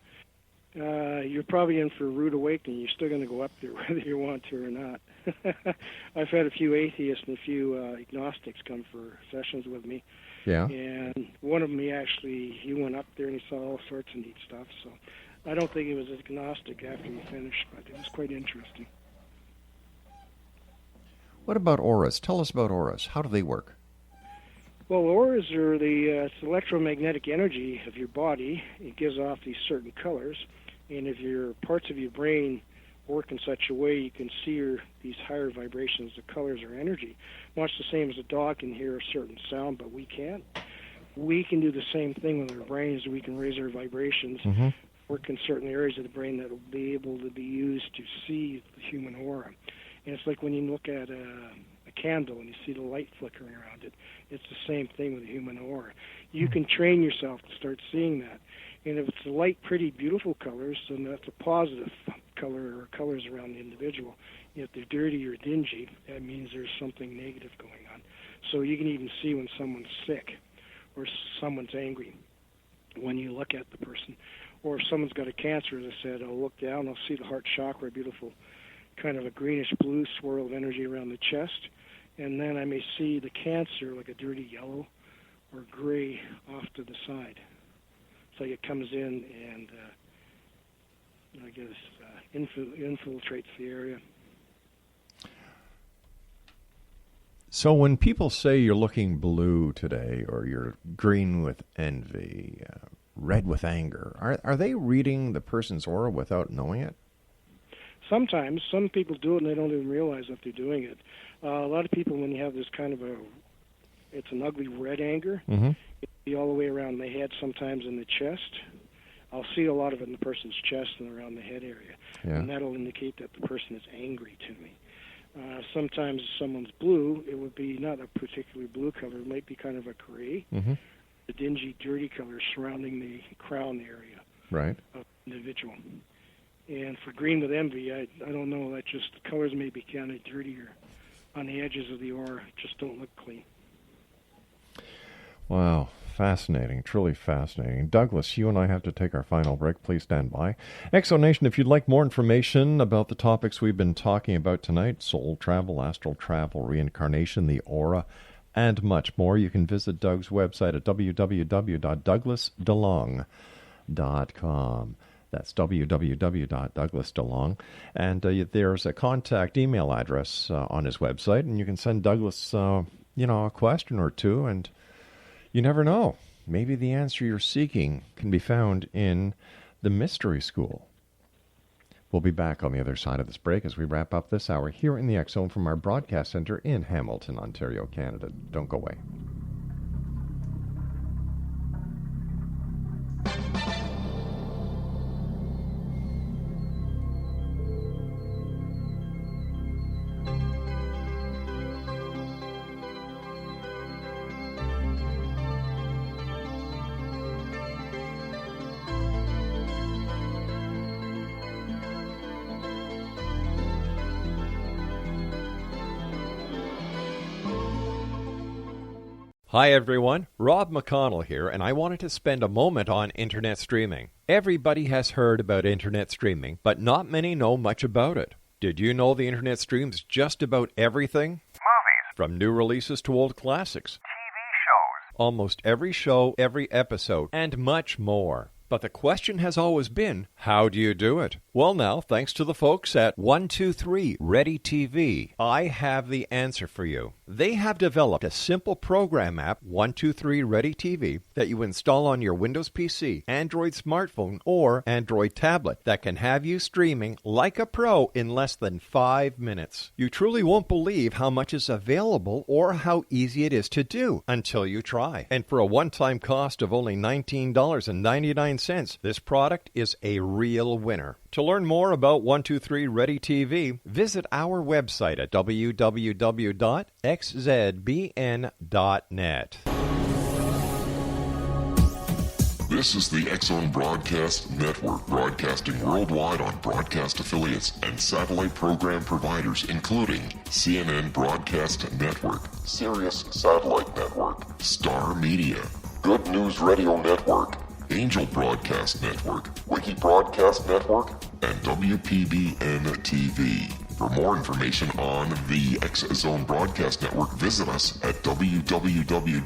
You're probably in for a rude awakening. You're still going to go up there whether you want to or not. I've had a few atheists and a few agnostics come for sessions with me. Yeah. And one of them, he went up there and he saw all sorts of neat stuff. So I don't think he was agnostic after he finished, but it was quite interesting. What about auras? Tell us about auras. How do they work? Well, auras are it's electromagnetic energy of your body. It gives off these certain colors. And if your parts of your brain work in such a way, you can see these higher vibrations of colors or energy. Much the same as a dog can hear a certain sound, but we can't. We can do the same thing with our brains. We can raise our vibrations, work in certain areas of the brain that will be able to be used to see the human aura. And it's like when you look at a candle and you see the light flickering around it. It's the same thing with the human aura. You can train yourself to start seeing that. And if it's light, pretty, beautiful colors, then that's a positive color or colors around the individual. If they're dirty or dingy, that means there's something negative going on. So you can even see when someone's sick or someone's angry when you look at the person. Or if someone's got a cancer, as I said, I'll look down, I'll see the heart chakra, beautiful kind of a greenish-blue swirl of energy around the chest. And then I may see the cancer like a dirty yellow or gray off to the side. So it comes in and, I guess, infiltrates the area. So when people say you're looking blue today, or you're green with envy, red with anger, are they reading the person's aura without knowing it? Sometimes. Some people do it and they don't even realize that they're doing it. A lot of people, when you have this kind of it's an ugly red anger, it'll be all the way around the head, sometimes in the chest. I'll see a lot of it in the person's chest and around the head area. Yeah. And that'll indicate that the person is angry to me. Sometimes if someone's blue, it would be not a particularly blue color. It might be kind of a gray, a dingy, dirty color surrounding the crown area of the individual. And for green with envy, I don't know. That just the colors may be kind of dirtier on the edges of the aura. Just don't look clean. Wow. Fascinating, truly fascinating. Douglas, you and I have to take our final break. Please stand by. Exonation, if you'd like more information about the topics we've been talking about tonight, soul travel, astral travel, reincarnation, the aura, and much more, you can visit Doug's website at www.douglasdelong.com. That's www.douglasdelong. And there's a contact email address on his website, and you can send Douglas, a question or two, and you never know. Maybe the answer you're seeking can be found in the Mystery School. We'll be back on the other side of this break as we wrap up this hour here in the X Zone from our broadcast center in Hamilton, Ontario, Canada. Don't go away. Hi everyone, Rob McConnell here, and I wanted to spend a moment on internet streaming. Everybody has heard about internet streaming, but not many know much about it. Did you know the internet streams just about everything? Movies. From new releases to old classics. TV shows. Almost every show, every episode, and much more. But the question has always been, how do you do it? Well now, thanks to the folks at 123 Ready TV, I have the answer for you. They have developed a simple program app, 123 Ready TV, that you install on your Windows PC, Android smartphone, or Android tablet that can have you streaming like a pro in less than 5 minutes. You truly won't believe how much is available or how easy it is to do until you try. And for a one-time cost of only $19.99, this product is a real winner. To learn more about 123 Ready TV, visit our website at www.xzbn.net. This is the X-Zone Broadcast Network, broadcasting worldwide on broadcast affiliates and satellite program providers, including CNN Broadcast Network, Sirius Satellite Network, Star Media, Good News Radio Network, Angel Broadcast Network, Wiki Broadcast Network, and WPBN TV. For more information on the X-Zone Broadcast Network, visit us at www.xzbn.net.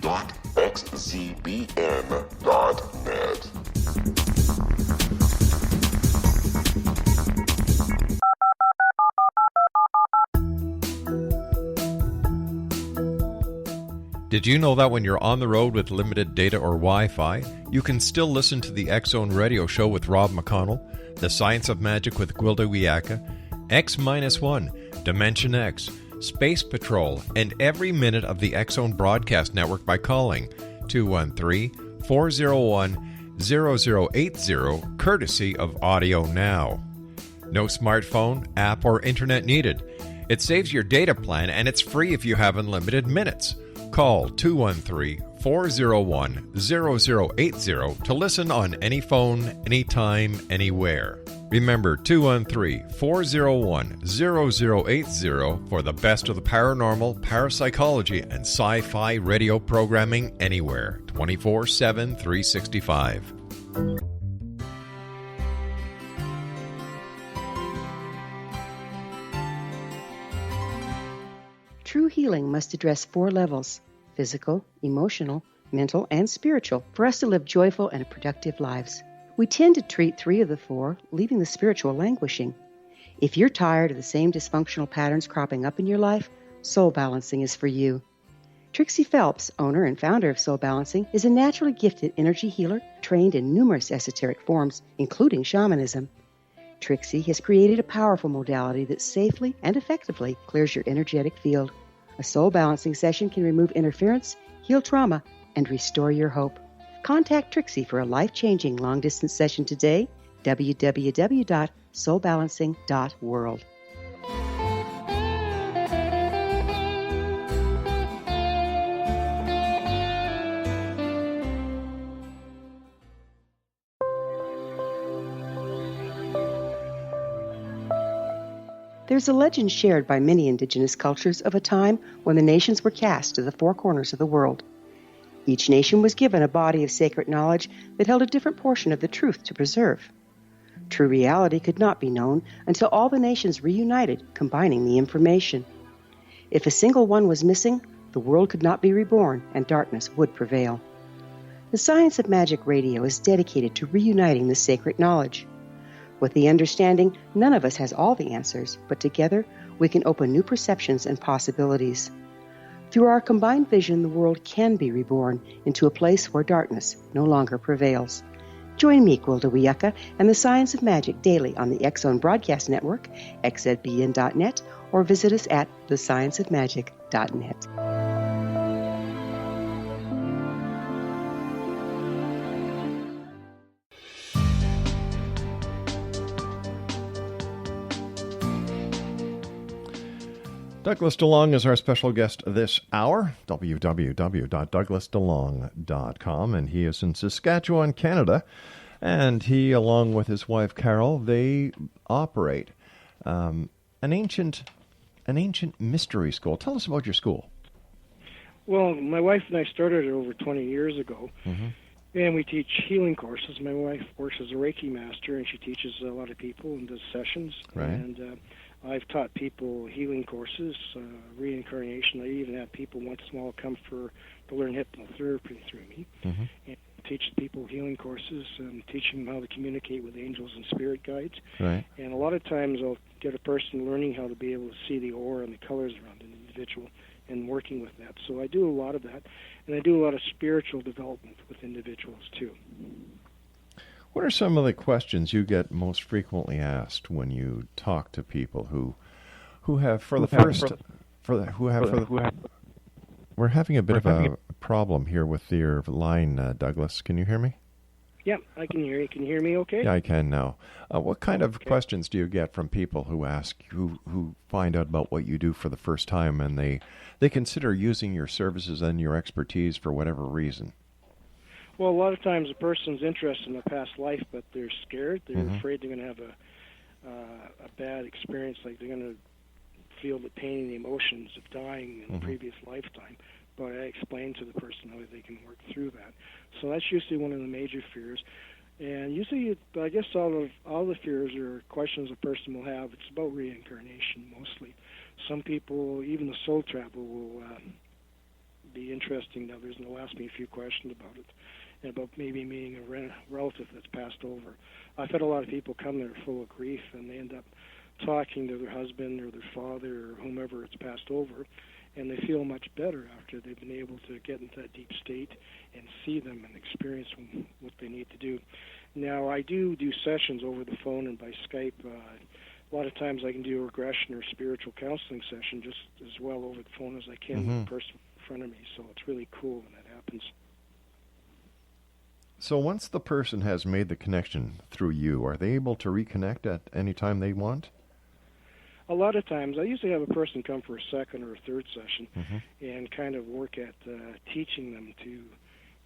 Did you know that when you're on the road with limited data or Wi-Fi, you can still listen to the X-Zone Radio Show with Rob McConnell, The Science of Magic with Gwilda Wiyaka, X-1, Dimension X, Space Patrol, and every minute of the X-Zone Broadcast Network by calling 213-401-0080, courtesy of Audio Now. No smartphone, app, or internet needed. It saves your data plan, and it's free if you have unlimited minutes. Call 213-401-0080 to listen on any phone, anytime, anywhere. Remember, 213-401-0080 for the best of the paranormal, parapsychology, and sci-fi radio programming anywhere, 24/7, 365. True healing must address 4 levels: physical, emotional, mental, and spiritual, for us to live joyful and productive lives. We tend to treat 3 of the 4, leaving the spiritual languishing. If you're tired of the same dysfunctional patterns cropping up in your life, Soul Balancing is for you. Trixie Phelps, owner and founder of Soul Balancing, is a naturally gifted energy healer trained in numerous esoteric forms, including shamanism. Trixie has created a powerful modality that safely and effectively clears your energetic field. A Soul Balancing session can remove interference, heal trauma, and restore your hope. Contact Trixie for a life-changing long-distance session today, www.soulbalancing.world. There's a legend shared by many indigenous cultures of a time when the nations were cast to the 4 corners of the world. Each nation was given a body of sacred knowledge that held a different portion of the truth to preserve. True reality could not be known until all the nations reunited, combining the information. If a single one was missing, the world could not be reborn and darkness would prevail. The Science of Magic Radio is dedicated to reuniting the sacred knowledge. With the understanding, none of us has all the answers, but together we can open new perceptions and possibilities. Through our combined vision, the world can be reborn into a place where darkness no longer prevails. Join me, Gwilda Wiyaka, and the Science of Magic daily on the X-Zone Broadcast Network, xzbn.net, or visit us at thescienceofmagic.net. Douglas DeLong is our special guest this hour, www.douglasdelong.com, and he is in Saskatchewan, Canada, and he, along with his wife Carol, they operate an ancient mystery school. Tell us about your school. Well, my wife and I started it over 20 years ago, and we teach healing courses. My wife works as a Reiki master, and she teaches a lot of people and does sessions. Right. And I've taught people healing courses, reincarnation. I even have people once in a while come to learn hypnotherapy through me. And teach people healing courses and teach them how to communicate with angels and spirit guides. Right. And a lot of times I'll get a person learning how to be able to see the aura and the colors around an individual and working with that. So I do a lot of that. And I do a lot of spiritual development with individuals too. What are some of the questions you get most frequently asked when you talk to people who have we're having a bit of a problem here with your line, Douglas. Can you hear me? Yeah, I can hear you. Can you hear me okay? Yeah, I can now. What kind of questions do you get from people who who find out about what you do for the first time and they consider using your services and your expertise for whatever reason? Well, a lot of times a person's interested in a past life, but they're scared. They're afraid they're going to have a bad experience, like they're going to feel the pain and the emotions of dying in a previous lifetime. But I explain to the person how they can work through that. So that's usually one of the major fears. And usually, I guess all the fears or questions a person will have, it's about reincarnation mostly. Some people, even the soul travel, will be interesting to others, and they'll ask me a few questions about it, and about maybe meeting a relative that's passed over. I've had a lot of people come there full of grief, and they end up talking to their husband or their father or whomever it's passed over, and they feel much better after they've been able to get into that deep state and see them and experience what they need to do. Now, I do sessions over the phone and by Skype. A lot of times I can do a regression or spiritual counseling session just as well over the phone as I can with the person in front of me, so it's really cool when that happens. So once the person has made the connection through you, are they able to reconnect at any time they want? A lot of times, I usually have a person come for a second or a third session and kind of work at teaching them to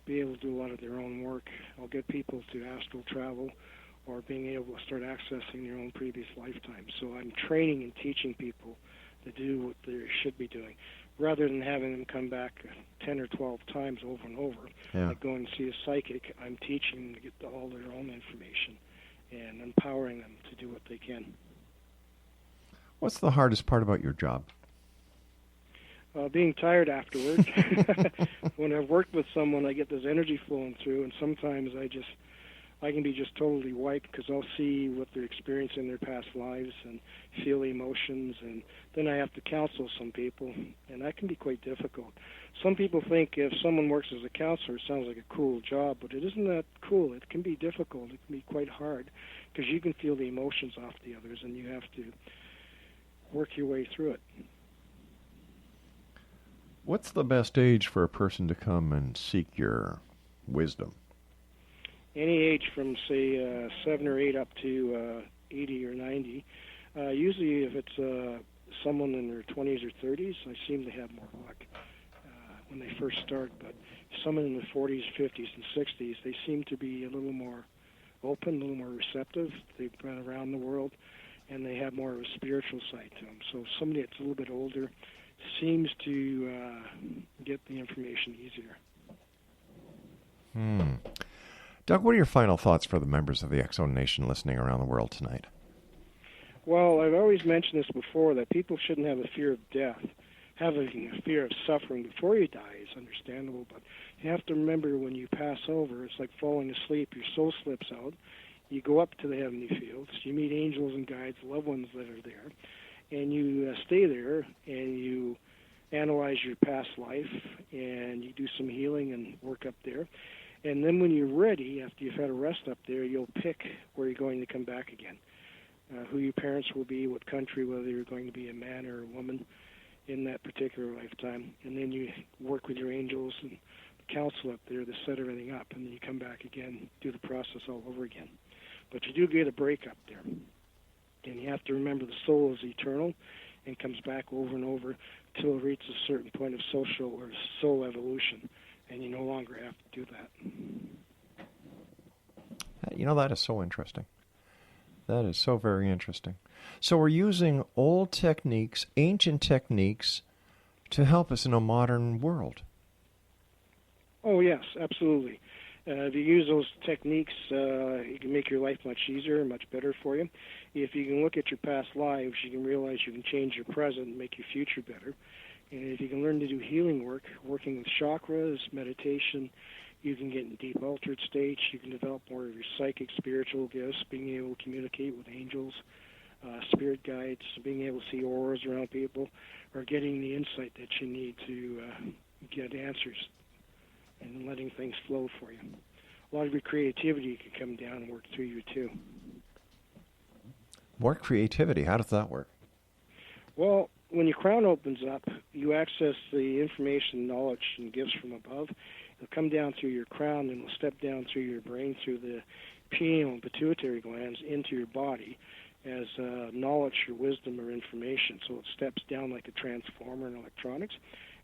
be able to do a lot of their own work. I'll get people to astral travel or being able to start accessing their own previous lifetimes. So I'm training and teaching people to do what they should be doing, rather than having them come back 10 or 12 times over and over. Like going to see a psychic, I'm teaching them to get all their own information and empowering them to do what they can. What's the hardest part about your job? Being tired afterwards. When I've worked with someone, I get this energy flowing through, and sometimes I can be just totally wiped because I'll see what they're experiencing in their past lives and feel the emotions, and then I have to counsel some people, and that can be quite difficult. Some people think if someone works as a counselor, it sounds like a cool job, but it isn't that cool. It can be difficult. It can be quite hard because you can feel the emotions off the others, and you have to work your way through it. What's the best age for a person to come and seek your wisdom? Any age from, say, 7 or 8 up to 80 or 90. Usually if it's someone in their 20s or 30s, I seem to have more luck when they first start. But someone in their 40s, 50s, and 60s, they seem to be a little more open, a little more receptive. They've been around the world, and they have more of a spiritual side to them. So somebody that's a little bit older seems to get the information easier. Doug, what are your final thoughts for the members of the X-Zone Nation listening around the world tonight? Well, I've always mentioned this before, that people shouldn't have a fear of death. Having a fear of suffering before you die is understandable, but you have to remember when you pass over, it's like falling asleep. Your soul slips out. You go up to the heavenly fields. You meet angels and guides, loved ones that are there, and you stay there, and you analyze your past life, and you do some healing and work up there. And then when you're ready, after you've had a rest up there, you'll pick where you're going to come back again, who your parents will be, what country, whether you're going to be a man or a woman in that particular lifetime. And then you work with your angels and the council up there to set everything up, and then you come back again, do the process all over again. But you do get a break up there. And you have to remember the soul is eternal and comes back over and over until it reaches a certain point of social or soul evolution, and you no longer have to do that. You know, that is so interesting. That is so very interesting. So we're using old techniques, ancient techniques, to help us in a modern world. Oh, yes, absolutely. If you use those techniques, it can make your life much easier and much better for you. If you can look at your past lives, you can realize you can change your present and make your future better. And if you can learn to do healing work, working with chakras, meditation, you can get in deep altered states. You can develop more of your psychic, spiritual gifts, being able to communicate with angels, spirit guides, being able to see auras around people, or getting the insight that you need to get answers and letting things flow for you. A lot of your creativity can come down and work through you, too. More creativity. How does that work? Well, when your crown opens up, you access the information, knowledge, and gifts from above. It'll come down through your crown, and it'll step down through your brain, through the pineal and pituitary glands, into your body as knowledge or wisdom or information. So it steps down like a transformer in electronics,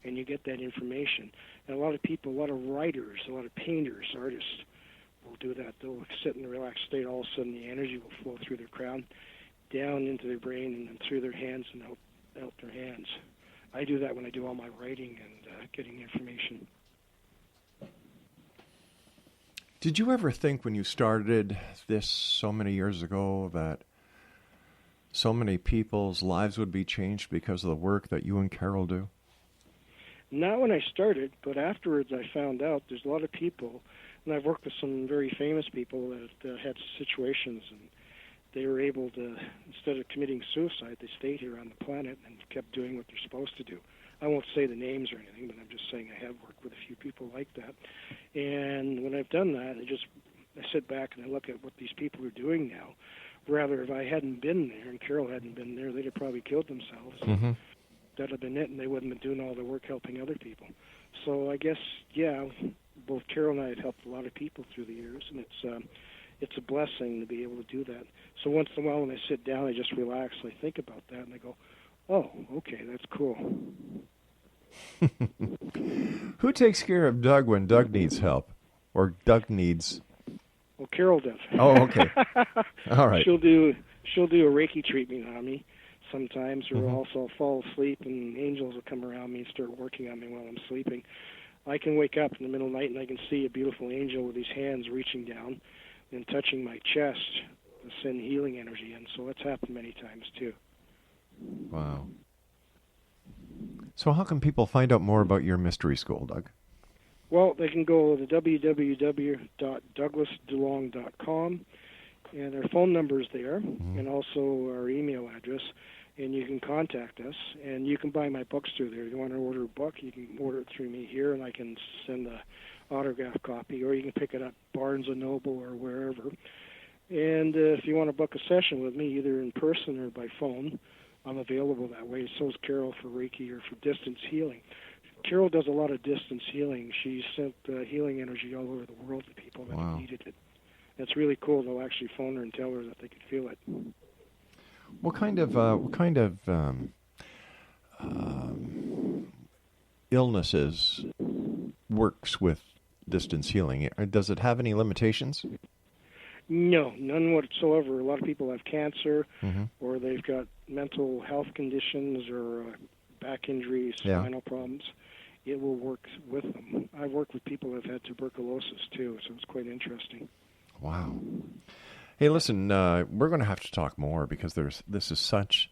and you get that information. And a lot of people, a lot of writers, a lot of painters, artists will do that. They'll sit in a relaxed state. All of a sudden, the energy will flow through their crown, down into their brain, and then through their hands and out their hands. I do that when I do all my writing and getting information. Did you ever think when you started this so many years ago that so many people's lives would be changed because of the work that you and Carol do? Not when I started, but afterwards I found out there's a lot of people, and I've worked with some very famous people that had situations, and they were able to, instead of committing suicide, they stayed here on the planet and kept doing what they're supposed to do. I won't say the names or anything, but I'm just saying I have worked with a few people like that. And when I've done that, I sit back and I look at what these people are doing now. Rather, if I hadn't been there and Carol hadn't been there, they'd have probably killed themselves. Mm-hmm. That'd have been it, and they wouldn't have been doing all the work helping other people. So I guess, yeah, both Carol and I have helped a lot of people through the years, and it's a blessing to be able to do that. So once in a while when I sit down, I just relax, I think about that, and I go, oh, okay, that's cool. Who takes care of Doug when Doug needs help? Or Doug needs... Well, Carol does. Oh, okay. All right. She'll do a Reiki treatment on me sometimes, or Mm-hmm. also I'll fall asleep and angels will come around me and start working on me while I'm sleeping. I can wake up in the middle of the night and I can see a beautiful angel with his hands reaching down and touching my chest to send healing energy in. So that's happened many times too. Wow. So how can people find out more about your mystery school, Doug? Well, they can go to www.douglasdelong.com, and our phone number is there, and also our email address, and you can contact us, and you can buy my books through there. If you want to order a book, you can order it through me here, and I can send an autographed copy, or you can pick it up Barnes & Noble or wherever. And if you want to book a session with me, either in person or by phone, I'm available that way. So is Carol for Reiki or for distance healing. Carol does a lot of distance healing. She sent healing energy all over the world to people that needed it. It's really cool. They'll actually phone her and tell her that they could feel it. What kind of illnesses works with distance healing? Does it have any limitations? No, none whatsoever. A lot of people have cancer, or they've got mental health conditions, or back injuries, spinal problems. It will work with them. I've worked with people that have had tuberculosis too, so it's quite interesting. Wow. Hey, listen, we're going to have to talk more because this is such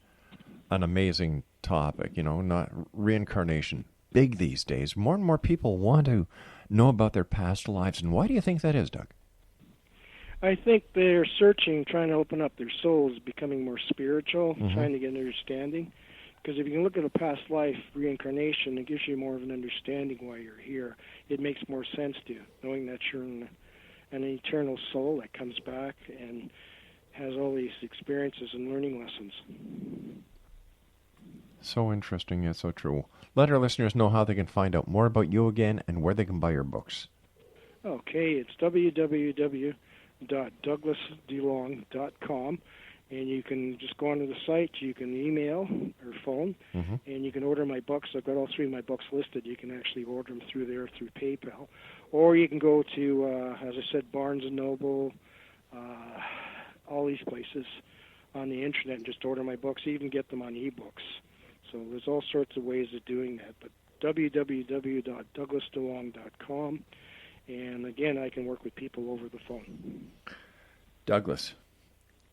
an amazing topic. You know, not reincarnation, big these days. More and more people want to know about their past lives. And why do you think that is, Doug? I think they're searching, trying to open up their souls, becoming more spiritual, trying to get an understanding. Because if you can look at a past life, reincarnation, it gives you more of an understanding why you're here. It makes more sense to you, knowing that you're an eternal soul that comes back and has all these experiences and learning lessons. So interesting, yet so true. Let our listeners know how they can find out more about you again and where they can buy your books. Okay, it's www.douglasdelong.com. And you can just go onto the site, you can email or phone, and you can order my books. I've got all three of my books listed. You can actually order them through there, through PayPal. Or you can go to, as I said, Barnes & Noble, all these places on the Internet and just order my books. You even get them on ebooks. So there's all sorts of ways of doing that. But www.douglasdelong.com. And again, I can work with people over the phone. Douglas,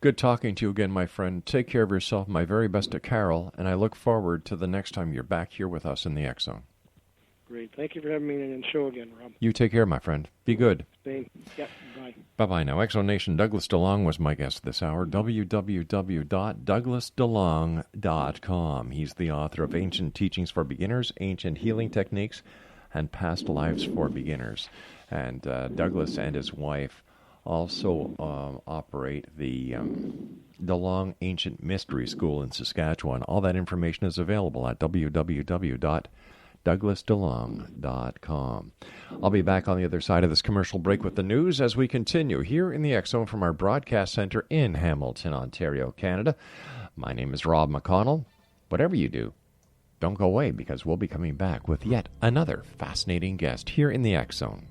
good talking to you again, my friend. Take care of yourself. My very best to Carol, and I look forward to the next time you're back here with us in the X Zone. Great. Thank you for having me on the show again, Rob. You take care, my friend. Be good. Same. Yep. Bye. Bye-bye now. X Zone Nation, Douglas DeLong was my guest this hour. www.douglasdelong.com. He's the author of Ancient Teachings for Beginners, Ancient Healing Techniques, and Past Lives for Beginners. And Douglas and his wife also operate the DeLong Ancient Mystery School in Saskatchewan. All that information is available at www.douglasdelong.com. I'll be back on the other side of this commercial break with the news as we continue here in the X Zone from our broadcast center in Hamilton, Ontario, Canada. My name is Rob McConnell. Whatever you do, Don't go away, because we'll be coming back with yet another fascinating guest here in the X Zone.